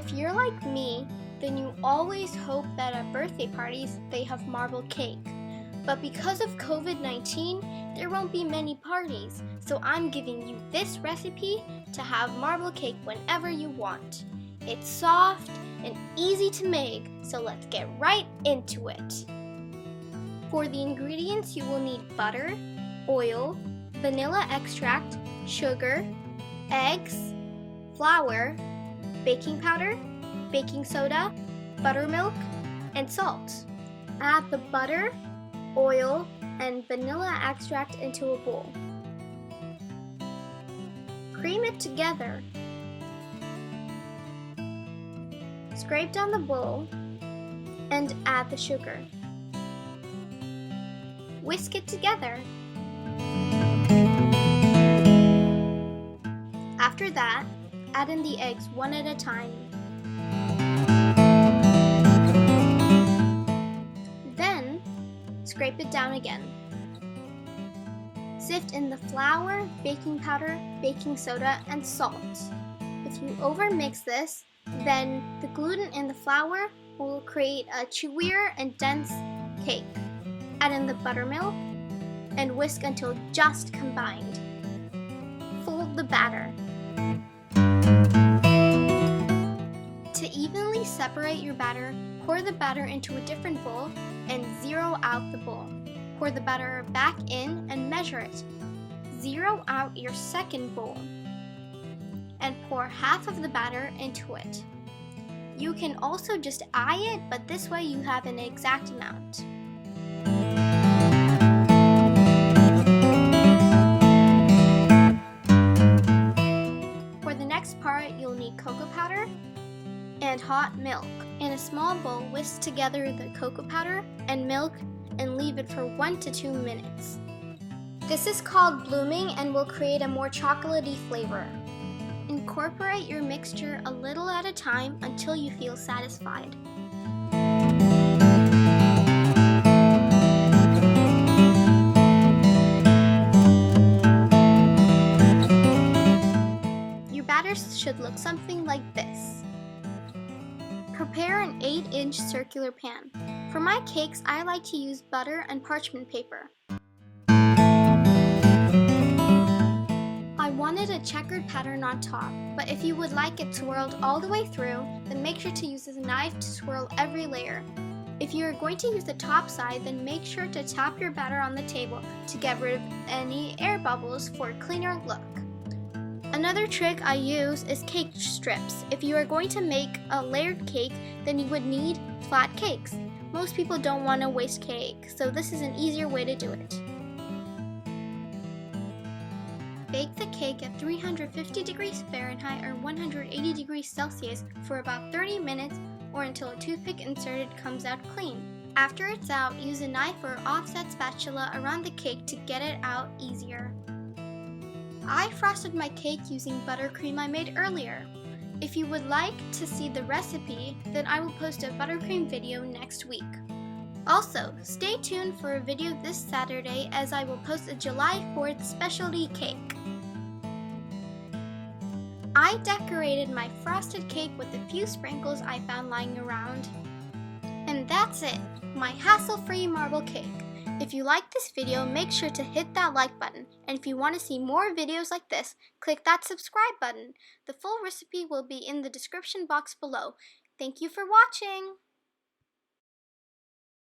If you're like me, then you always hope that at birthday parties they have marble cake. But because of COVID-19, there won't be many parties, so I'm giving you this recipe to have marble cake whenever you want. It's soft and easy to make, so let's get right into it. For the ingredients, you will need butter, oil, vanilla extract, sugar, eggs, flour, baking powder, baking soda, buttermilk, and salt. Add the butter, oil, and vanilla extract into a bowl. Cream it together. Scrape down the bowl and add the sugar. Whisk it together. After that, add in the eggs one at a time. Then, scrape it down again. Sift in the flour, baking powder, baking soda, and salt. If you overmix this, then the gluten in the flour will create a chewier and dense cake. Add in the buttermilk and whisk until just combined. Fold the batter. To evenly separate your batter, pour the batter into a different bowl and zero out the bowl. Pour the batter back in and measure it. Zero out your second bowl and pour half of the batter into it. You can also just eye it, but this way you have an exact amount. For the next part, you'll need cocoa powder and hot milk. In a small bowl, whisk together the cocoa powder and milk and leave it for 1 to 2 minutes. This is called blooming and will create a more chocolatey flavor. Incorporate your mixture a little at a time until you feel satisfied. Your batter should look something like this. Prepare an 8-inch circular pan. For my cakes, I like to use butter and parchment paper. I wanted a checkered pattern on top, but if you would like it swirled all the way through, then make sure to use a knife to swirl every layer. If you are going to use the top side, then make sure to tap your batter on the table to get rid of any air bubbles for a cleaner look. Another trick I use is cake strips. If you are going to make a layered cake, then you would need flat cakes. Most people don't want to waste cake, so this is an easier way to do it. Bake the cake at 350 degrees Fahrenheit or 180 degrees Celsius for about 30 minutes or until a toothpick inserted comes out clean. After it's out, use a knife or offset spatula around the cake to get it out easier. I frosted my cake using buttercream I made earlier. If you would like to see the recipe, then I will post a buttercream video next week. Also, stay tuned for a video this Saturday as I will post a July 4th specialty cake. I decorated my frosted cake with a few sprinkles I found lying around. And that's it, my hassle-free marble cake. If you like this video, make sure to hit that like button. And if you want to see more videos like this, click that subscribe button. The full recipe will be in the description box below. Thank you for watching!